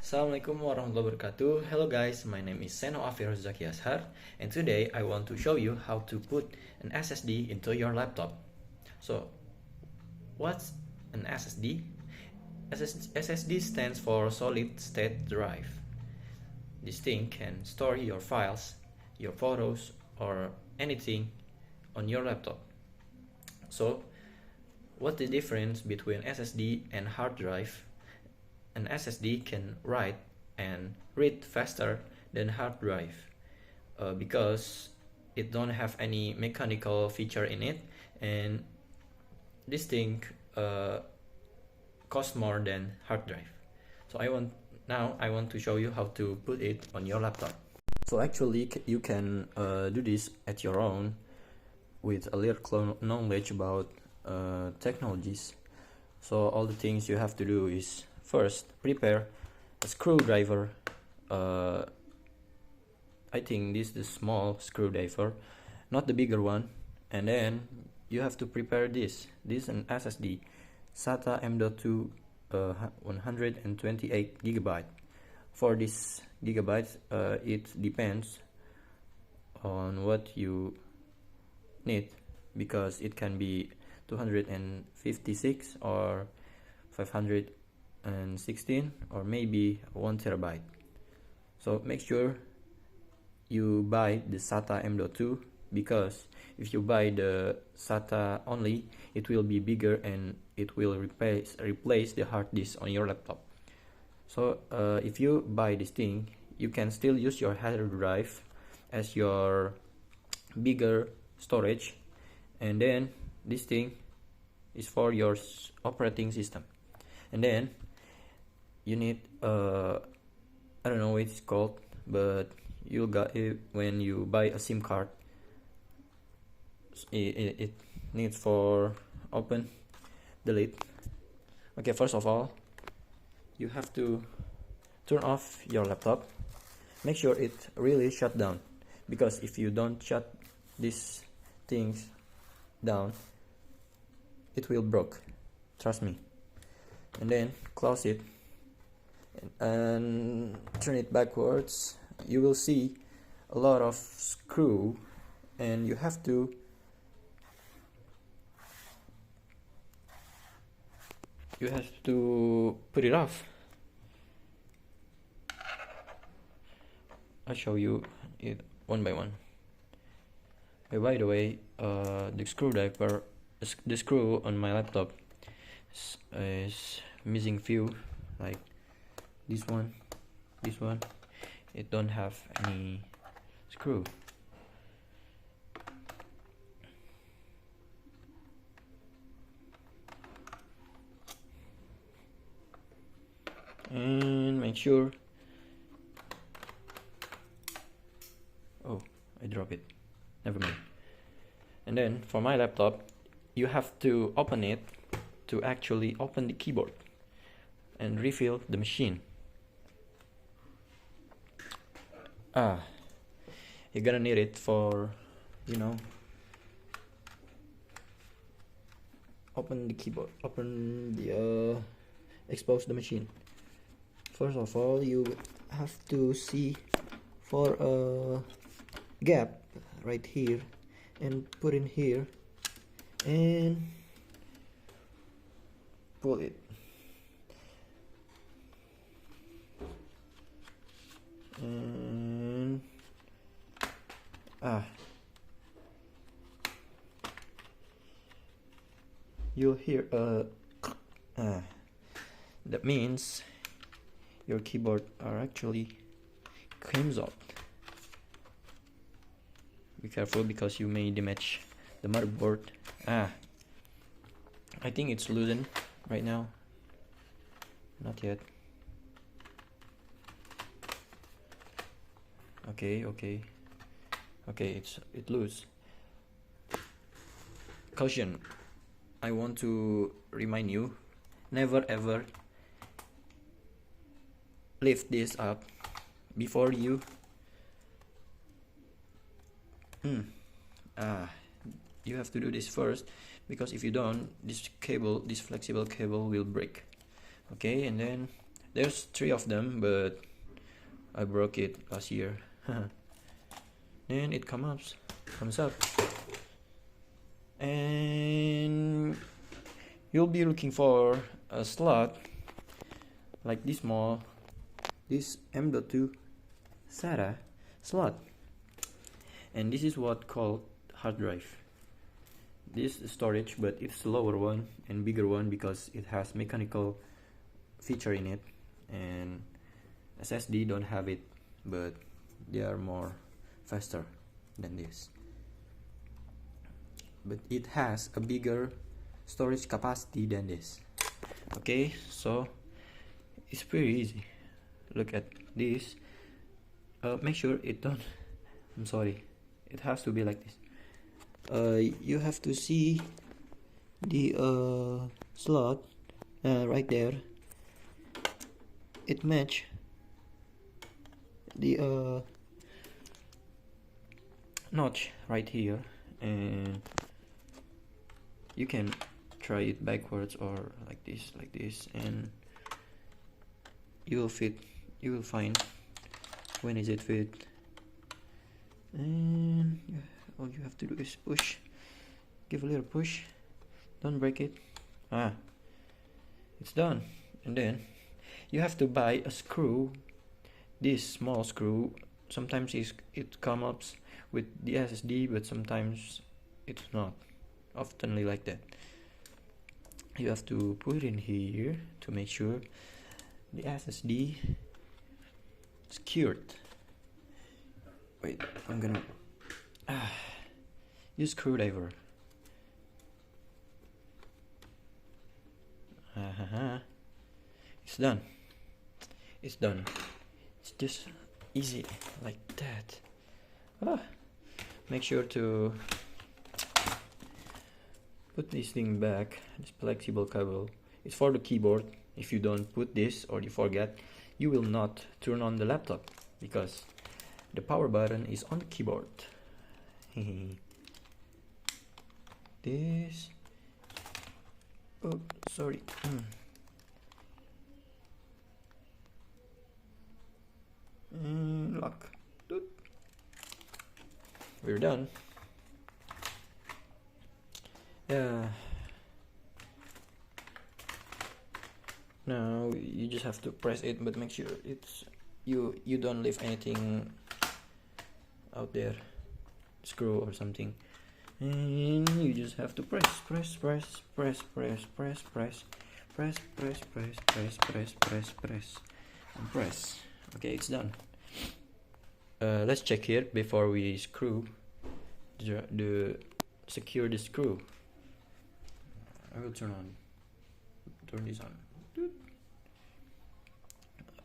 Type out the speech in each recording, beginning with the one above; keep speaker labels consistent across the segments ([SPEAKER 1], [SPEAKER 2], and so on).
[SPEAKER 1] Assalamualaikum warahmatullahi wabarakatuh. Hello guys, my name is Seno Afir Zaki Ashar, and today I want to show you how to put an SSD into your laptop. So, what's an SSD? SSD stands for solid state drive. This thing can store your files, your photos, or anything on your laptop. So, what's the difference between SSD and hard drive? An SSD can write and read faster than hard drive because it don't have any mechanical feature in it, and this thing costs more than hard drive. So I want to show you how to put it on your laptop. So actually you can do this at your own with a little knowledge about technologies. So all the things you have to do is first prepare a screwdriver. I think this is the small screwdriver, not the bigger one. And then you have to prepare this is an SSD SATA M.2 128 GB. For this gigabytes, it depends on what you need, because it can be 256 or 516 or maybe 1 terabyte. So make sure you buy the SATA M.2, because if you buy the SATA only, it will be bigger and it will replace the hard disk on your laptop. So if you buy this thing, you can still use your hard drive as your bigger storage, and then this thing is for your operating system. And then you need I don't know what it's called, but you got it when you buy a SIM card. It needs for open, delete. Okay, first of all, you have to turn off your laptop. Make sure it really shut down, because if you don't shut these things down, it will broke, trust me. And then close it and turn it backwards. You will see a lot of screw, and you have to put it off. I'll show you it one by one. By the way, the screw on my laptop is missing few, like this one. It don't have any screw. And make sure, oh, I drop it, never mind. And then for my laptop, you have to open it to actually open the keyboard and refill the machine. You're gonna need it for, open the keyboard, expose the machine. First of all, you have to see for a gap right here and put in here and pull it. And you'll hear that means your keyboard are actually comes out. Be careful, because you may damage the motherboard. I think it's loosened right now. Not yet. Okay, it loose. Caution, I want to remind you, never ever lift this up before you you have to do this first, because if you don't, this flexible cable will break. Okay, and then There's 3 of them, but I broke it last year. Then it comes up, and you'll be looking for a slot like this M.2 SATA slot, and this is what called hard drive. This is storage, but it's a lower one and bigger one because it has mechanical feature in it, and SSD don't have it, but they are more faster than this. But it has a bigger storage capacity than this. Okay, so it's pretty easy. Look at this. Make sure it don't. I'm sorry. It has to be like this. You have to see the slot right there. It match the notch right here, and you can try it backwards or like this, and you will find when is it fit. And all you have to do is push, give a little push, don't break it. It's done. And then you have to buy a screw, this small screw. Sometimes it comes up with the SSD, but sometimes it's not, oftenly like that. You have to put it in here to make sure the SSD is secured. Wait, I'm gonna use screwdriver. It's done. It's done. It's just easy like that. Make sure to put this thing back. This flexible cable is for the keyboard. If you don't put this or you forget, you will not turn on the laptop because the power button is on the keyboard. This. Oh, sorry. And lock. We're done. Yeah. Now you just have to press it, but make sure it's you don't leave anything out there, screw or something, and you just have to press, and press. Okay, it's done. Let's check here before we screw secure the screw. I will turn this on.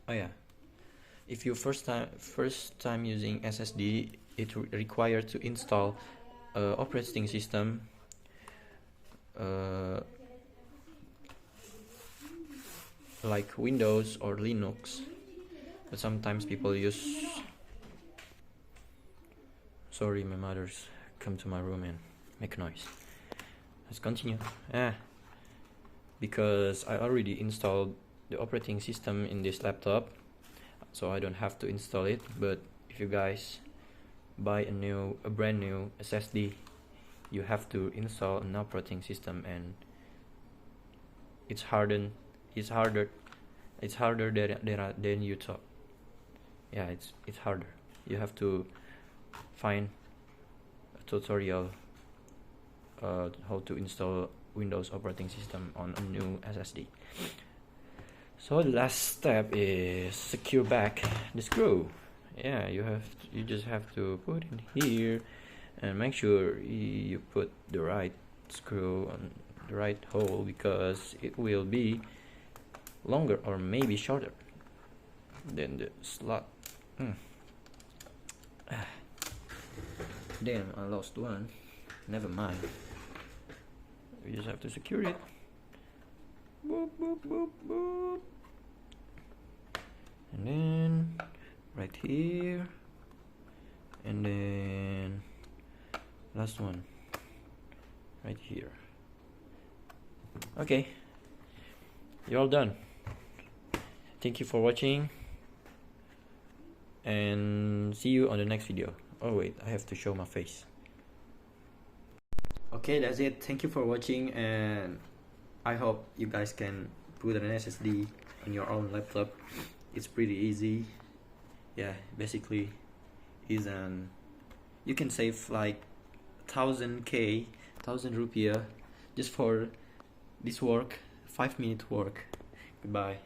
[SPEAKER 1] Oh yeah, if you first time using SSD, it required to install operating system like Windows or Linux, but sometimes people use. Sorry, my mother's come to my room and make noise. Let's continue. Because I already installed the operating system in this laptop, so I don't have to install it. But if you guys buy a brand new SSD, you have to install an operating system, and it's harder than you thought. Yeah, it's harder. You have to find a tutorial how to install Windows operating system on a new SSD. So the last step is secure back the screw. Yeah, you just have to put in here and make sure you put the right screw on the right hole, because it will be longer or maybe shorter than the slot. Damn, I lost one. Never mind. We just have to secure it. Boop, boop, boop, boop. And then right here, and then last one right here. Okay, you're all done. Thank you for watching, and see you on the next video. Oh wait, I have to show my face. Okay, that's it. Thank you for watching, and I hope you guys can put an SSD on your own laptop. It's pretty easy. Yeah, basically is an you can save like 1000 rupiah just for this work, 5-minute work. Goodbye.